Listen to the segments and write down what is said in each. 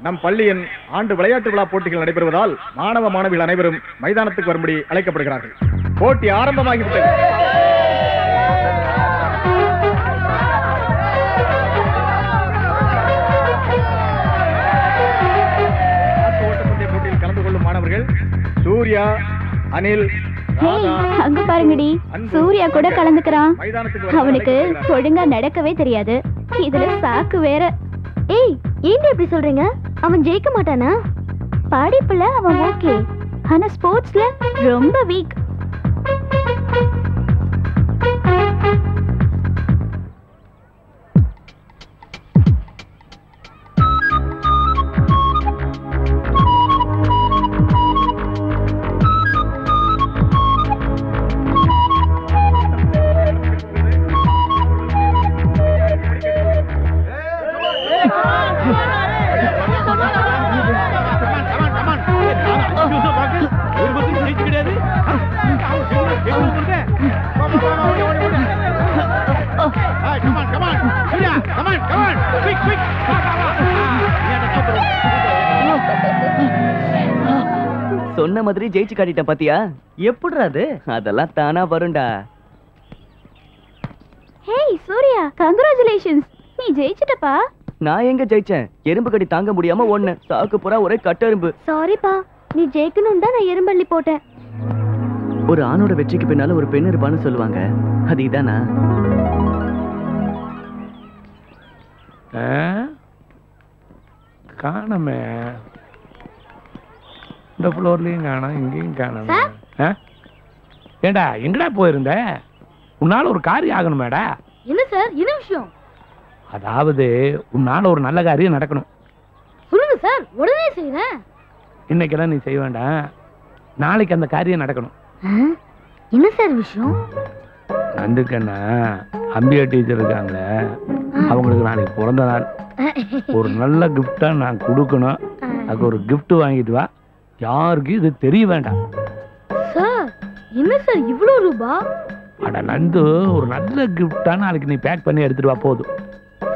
நம் பள்ளியின் ஆண்டு விளையாட்டு விழா போட்டிகள் நடைபெறுவதால் மாணவ மாணவிகள் அனைவரும் மைதானத்துக்கு வரும்படி அழைக்கப்படுகிறார்கள். போட்டி ஆரம்பமாகிவிட்டது. ஓட்டப்பந்தய போட்டியில் கலந்து கொள்ளும் மாணவர்கள் சூர்யா, அனில், அங்க பாருங்கடி, சூர்யா கூட கலந்துக்கிறான். அவனுக்கு ஒழுங்கா நடக்கவே தெரியாது, இதுல சாக்கு வேற. ஏய், ஏன் இப்படி சொல்றீங்க? அவன் ஜெயிக்க மாட்டானா? படிப்புல அவன் ஓகே, ஆனா ஸ்போர்ட்ஸ்ல ரொம்ப வீக். சொன்ன மாதிரி ஜெயிச்சு காட்டிட்டேன் பாத்தியா? எப்படிடா அது? அதெல்லாம் தானா வரும்டா. ஹேய் சூர்யா, கங்க்ராச்சுலேஷன்ஸ், நீ ஜெயிச்சிட்டப்பா. நான் எங்க ஜெயிச்சேன்? எறும்பு கடி தாங்க முடியாம ஒண்ணு சாக்கு புறா ஒரே கட்டெரும்பு. சாரிப்பா, நீ ஜெயிக்கணும் தான் நான் எறும்பள்ளி போட்டேன். ஒரு ஆணோட வெற்றிக்கு பின்னால ஒரு பெண் இருப்பான்னு சொல்லுவாங்க, அது இதானா? காணமே, இந்த ஃப்ளோர்லயும் காணோம், இங்கேயும் காணோம். ஏண்டா எங்கடா போயிருந்த? உன்னால ஒரு காரியம் ஆகணுமேடா. என்ன சார், என்ன விஷயம்? அதாவது உன்னால ஒரு நல்ல காரியம் நடக்கணும். சொல்லுங்க சார், உடனே செய்றேன். இன்னைக்கெல்லாம் நீ செய்ய வேண்டாம், நாளைக்கு அந்த காரியம் நடக்கணும். என்ன சார் விஷயம்? நந்துக்கண்ணா அம்பியா டீச்சர் இருக்காங்களே, அவங்களுக்கு நாளைக்கு பிறந்த நாள். ஒரு நல்ல கிஃப்டா நான் கொடுக்கணும். அதுக்கு ஒரு கிஃப்ட் வாங்கிட்டு வா. யாருக்கு இது தெரிய வேண்டாம். சார் என்ன சார் இவ்வளோ ரூபா? அட நந்து, ஒரு நல்ல கிஃப்டா நாளைக்கு நீ பேக் பண்ணி எடுத்துட்டு வா போதும்.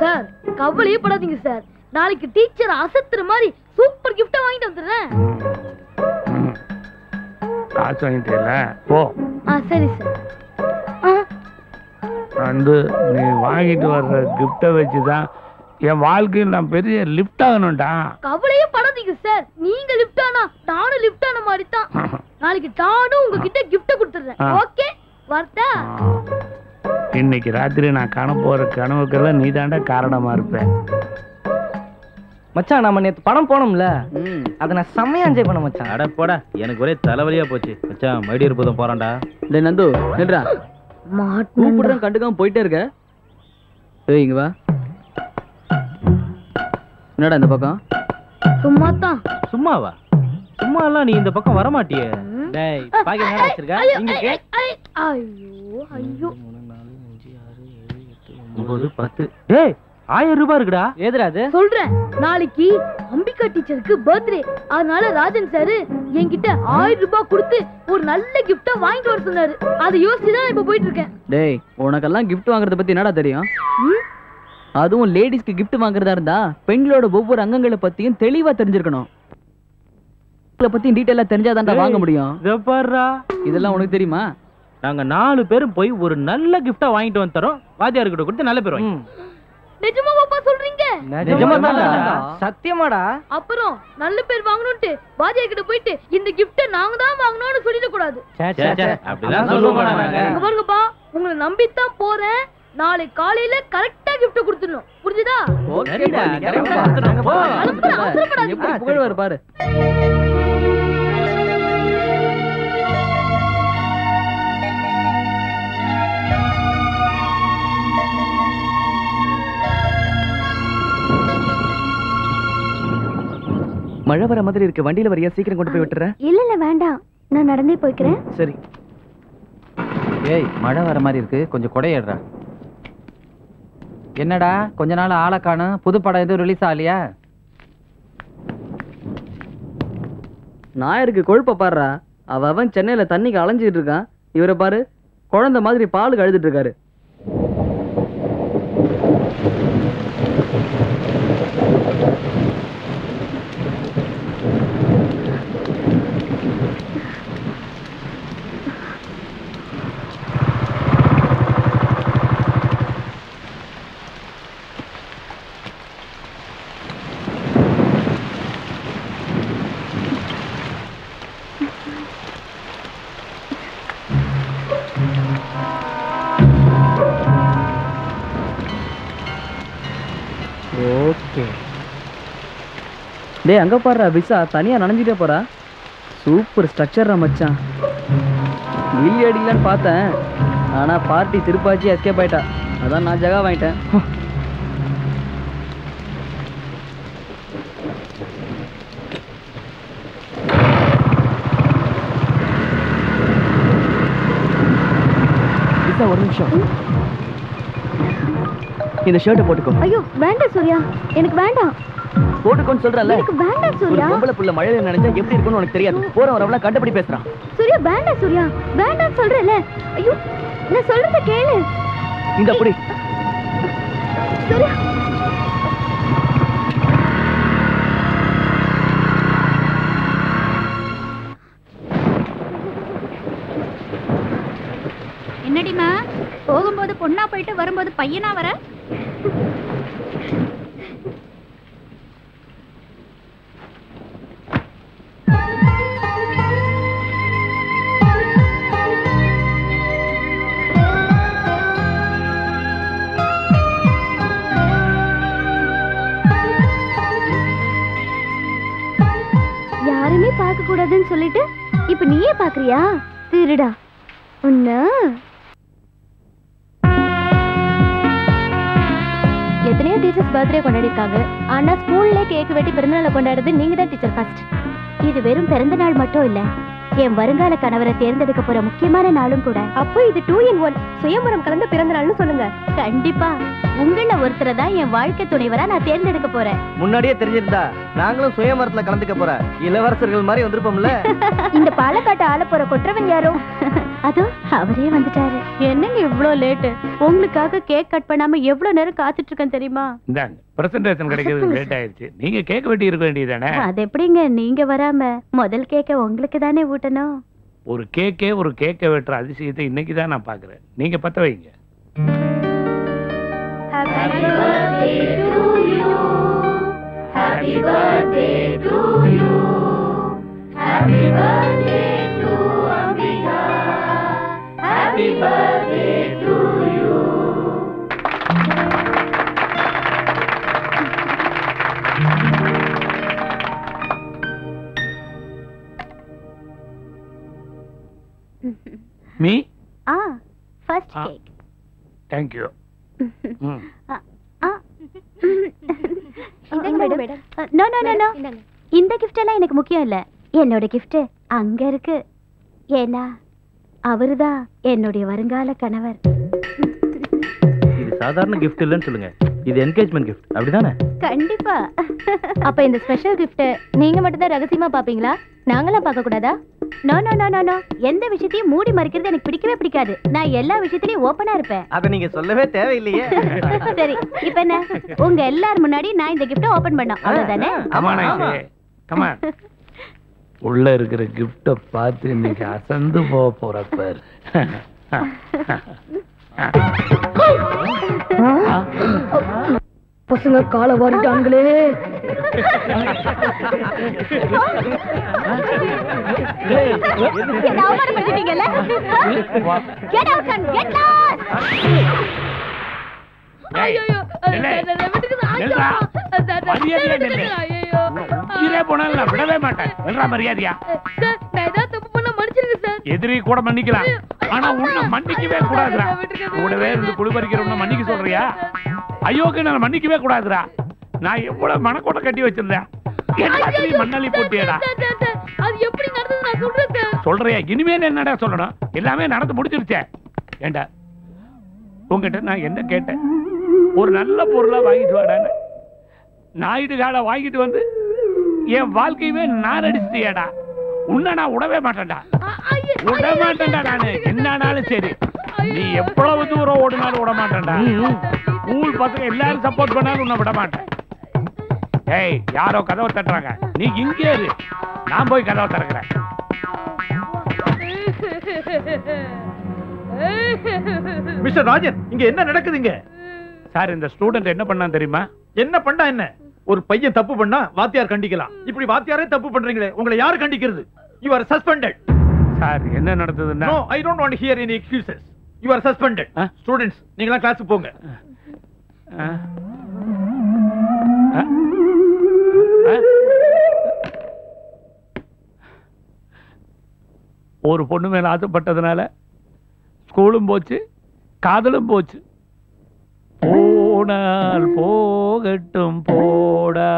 சார் கவலையே படாதீங்க சார், நாளைக்கு டீச்சர் அசத்துற மாதிரி சூப்பர் கிஃப்டா வாங்கிட்டு வந்துடுறேன். காசு வாங்கிட்டேல போ. சரி சார். நந்து, நீ வாங்கிட்டு வர்ற கிஃப்டை வச்சுதான் என் வாழ்க்கையில் நான் பெரிய லிஃப்ட் ஆகணும்டா. கவலையே படாதீங்க சார், நீங்க லிஃப்ட் ஆனா நானும் லிஃப்ட் ஆன மாதிரி தான். நாளைக்கு நானும் உங்ககிட்ட கிஃப்ட் கொடுத்துறேன். ஓகே வரட்டா? இன்னைக்கு ராத்திரி நான் காண போற கனவுக்கெல்லாம் நீ தாண்டா காரணமா இருப்பேன். மச்சான், நாம நேத்து படம் போனோம்ல, அத நான் செம்மையா என்ஜாய் பண்ண மச்சான். அட போடா, எனக்கு ஒரே தலைவலியா போச்சு மச்சான். மைடியர் புதம் போறான்டா. டேய் நந்து, நில்றா. கூப்பிடுறேன், கண்டுக்காம போயிட்டே இருக்க. ஏய் இங்க வா. என்னடா இந்த பக்கம்? சும்மா தான். சும்மாவா? சும்மா எல்லாம் நீ இந்த பக்கம் வர மாட்டியே. டேய் பாக்கெட் என்ன வச்சிருக்க? இங்க கே. ஐயோ ஐயோ. 9 10. டேய் 1000 ரூபாய் இருக்குடா. ஏதுடா அது? சொல்றேன், நாளைக்கு அம்பிகா டீச்சருக்கு பர்த்டே, அதனால ராஜன் சார் என்கிட்ட 1000 ரூபாய் கொடுத்து ஒரு நல்ல கிஃப்டா வாங்கிட்டு வர சொன்னாரு. அதை யோசிச்சு தான் இப்ப போயிட்டு இருக்கேன். டேய், உனக்கெல்லாம் கிஃப்ட் வாங்குறத பத்தி என்னடா தெரியும்? அதுவும் லேடிஸ்க்கு கிஃப்ட் வாங்குறதா இருந்தா பெண்களோட ஒவ்வொரு அங்கங்களை பத்தியும் தெளிவா தெரிஞ்சிருக்கணும். பத்தி டீடைலா தெரிஞ்சாதான்டா வாங்க முடியும். இதெல்லாம் உனக்கு தெரியுமா? நாங்க 4 பேரும் போய் ஒரு நல்ல கிஃப்டா வாங்கிட்டு வந்து தரோம். வாத்தியார் கிட்ட கொடுத்து நல்ல பேர் வாங்கி. நிஜமா பாப்பா சொல்றீங்க? நிஜமாடா. சத்தியமாடா. அப்புறம் நல்ல பேர் வாங்கணும்ட்டு வாத்தியார் கிட்ட போயிட்டு இந்த கிஃப்ட் நாங்க தான் வாங்கணும்னு சொல்லிட கூடாது. அப்படிதான் சொல்லுவோம் நாங்க. இங்க பாருங்கப்பா, உங்களை நம்பி தான் போறேன். நாளை காலையில கரெக்ட்டா gift கொடுத்துறணும். புரியுதா? ஓகேடா, கரெக்ட்டா கொடுத்துறோம். போ. எப்படி புகழ்வார் பாரு. மழை வர மாதிரி இருக்கு. வண்டியில வரியா? சீக்கிரம் கொண்டு போய் விட்டுறேன். இல்ல இல்ல வேண்டாம், நான் நடந்தே போய்க்கிறேன். சரி. ஏய், மழை வர மாதிரி இருக்கு, கொஞ்சம் கொடையேடுறா. என்னடா கொஞ்ச நாள் ஆளை காணும், புது படம் எதுவும் ரிலீஸ் ஆகலையா? நாயருக்கு கொழுப்ப பாடுறா. அவன் சென்னையில தண்ணிக்கு அலைஞ்சிட்டு இருக்கான். இவரை பாரு, குழந்தை மாதிரி பாலுக்கு அழுதுட்டு இருக்காரு. டேய் அங்க பாருடா விசா தனியா நனைஞ்சிட்டே போறா. சூப்பர் ஸ்ட்ரக்சர்ரா மச்சான். கில்லி அடிக்கலான்னு பார்த்தேன், ஆனா பார்ட்டி திருப்பாச்சி எஸ்கேப் ஆயிட்டா. அதான் நான் ஜகா வாங்கிட்டேன். விசா ஒரு நிமிஷம், இந்த ஷர்ட்டை போட்டுக்கோ. ஐயோ வேண்டாம் சூர்யா, எனக்கு வேண்டாம். போட்டுக்கோன்னு சொல்றல. எனக்கு வேண்டாம் ஒரு சூர்யா. பொம்பளை புள்ள மழையில நினைச்சா எப்படி இருக்கும்னு உனக்கு தெரியாது. போறவரவள கண்டபடி பேசுறான். சூர்யா வேண்டாம் சூர்யா, வேண்டாம் சொல்றேன்ல. ஐயோ நான் சொல்றத கேளு. இந்த அப்படி சூர்யா. என்னடிமா போகும்போது பொண்ணா போயிட்டு வரும்போது பையனா வர? யாருமே பார்க்க கூடாதுன்னு சொல்லிட்டு இப்ப நீயே பாக்குறியா? திருடா உன்ன. எத்தனையோ டீச்சர்ஸ் பர்த்டே கொண்டாடிருக்காங்க, ஆனா ஸ்கூல்ல கேக் வெட்டி பிறந்தநாளை கொண்டாடுறது நீங்க தான் டீச்சர் ஃபர்ஸ்ட். இது வெறும் பிறந்த நாள் மட்டும் இல்ல, என் வருங்கால கணவரை தேர்ந்தெடுக்க போற முக்கியமான நாளும் கூட. அப்போ இது 2 in 1 சுயம்பரம் கலந்த பிறந்த நாள்னு சொல்லுங்க. கண்டிப்பா உங்கள ஒருத்தரை தான் என் வாழ்க்கை துணைவரா நான் தேர்ந்தெடுக்க போறேன். முன்னாடியே தெரிஞ்சிருந்தா நாங்களும் சுயமரத்துல கலந்துக்க போற இளவரசர்கள் மாதிரி வந்திருப்போம்ல. இந்த பாலக்காட்டு ஆள போற கொற்றவன் யாரோ? அதோ அவரே வந்துட்டாரு. என்னங்க இவ்ளோ லேட்? உங்களுக்காக கேக் கட் பண்ணாம எவ்வளவு நேரம் காத்துட்டு இருக்கேன் தெரியுமா? இந்தாங்க பிரசன்டேஷன் கிடைக்கிறது லேட் ஆயிருச்சு. நீங்க கேக் வெட்டி இருக்க வேண்டியதானே? அது எப்படிங்க நீங்க வராம முதல் கேக்க உங்களுக்கு தானே ஊட்டணும். ஒரு கேக்கை வெட்டுற அதிசயத்தை இன்னைக்கு தான் நான் பாக்குறேன். நீங்க பத்த வைங்க. Happy birthday to you. Happy birthday to you. Happy birthday to Ambika. Happy birthday to you. Me? First cake. Thank you. இந்த gift எல்லாம் எனக்கு முக்கியம் இல்ல. என்னோட gift அங்க இருக்கு. ஏன்னா அவர்தான் என்னுடைய வருங்கால கணவர். இது சாதாரண gift இல்லன்னு சொல்லுங்க, இது என்கேஜ்மென்ட் gift. அப்படிதானே? கண்டிப்பா. அப்ப இந்த ஸ்பெஷல் gift நீங்க மட்டும் தான் ரகசியமா பாப்பீங்களா? நாங்களாம் பார்க்க கூடாதா? No no no no no. எந்த விஷயத்தையும் மூடி மறைக்கிறது எனக்கு பிடிக்கவே பிடிக்காது. நான் எல்லா விஷயத்திலயும் ஓபனா இருப்பேன். அத நீங்க சொல்லவே தேவையில்லையே. சரி இப்போ என்ன, உங்க எல்லார் முன்னாடி நான் இந்த gift ஓபன் பண்ணோம், அவ்வளவுதானே? Come on. உள்ள இருக்கிற gift பார்த்து இன்னைக்கு அசந்து போற பாரு. பசங்க காலை வாரிட்டாங்களே. என்ன அவமானப்படுத்திட்டீங்கல்ல? Get out and get lost. விடவே மாட்டேன். மரியாதையா எதிரி கூட மன்னிக்கலாம், ஆனா உன்னை மன்னிக்கவே கூடாதுடா. கூடவே இருந்து குளிபறிக்கிற உன்னை மன்னிக்க சொல்றியா? ஐயோக்கு நான் மன்னிக்கவே கூடாதுடா. நான் எவ்வளவு மனக்கோட்டை கட்டி வச்சிருந்தேன். மண்ணலி போட்டியடா. சொல்றியா? இனிமேல் என்னடா சொல்லணும்? எல்லாமே நடந்து முடிச்சிருச்சே. ஏண்டா உங்ககிட்ட நான் என்ன கேட்டேன்? ஒரு நல்ல பொருளா வாங்கிட்டு வாடான்னு. நாயுடு காலை வாங்கிட்டு வந்து என் வாழ்க்கையவே நான் அடிச்சிட்டியாடா. உன்னை நான் விடவே மாட்டேன்டா. விட மாட்டேன்டா. நானு என்னன்னாலும் சரி, நீ எவ்வளவு தூரம் ஓடினாலும் விட மாட்டேன்டா. ஊர் பசங்க எல்லாரும் சப்போர்ட் பண்ணாலும் உன்னை விட மாட்டேன். ஏய், யாரோ கதவை தட்டுறாங்க, நீ இங்கே இரு, நான் போய் கதவை திறக்கிறேன். மிஸ்டர் ராஜன், இங்க என்ன நடக்குதுங்க? சார், இந்த ஸ்டூடெண்ட் என்ன பண்ணா தெரியுமா? என்ன பண்ணா என்ன? ஒரு பையன் தப்பு பண்ணா வாத்தியார் கண்டிக்கலாம். இப்படி வாத்தியாரே தப்பு பண்றீங்களே, உங்களை யாரு கண்டிக்கிறது? You are suspended. சார், என்ன நடந்ததுன்னா? No, I don't want to hear any excuses. You are suspended. Students, நீங்கலாம் கிளாஸுக்கு போங்க. ஒரு பொண்ணு மேல ஆசைப்பட்டதுனால ஸ்கூலும் போச்சு, காதலும் போச்சு. போனால் போகட்டும் போடா.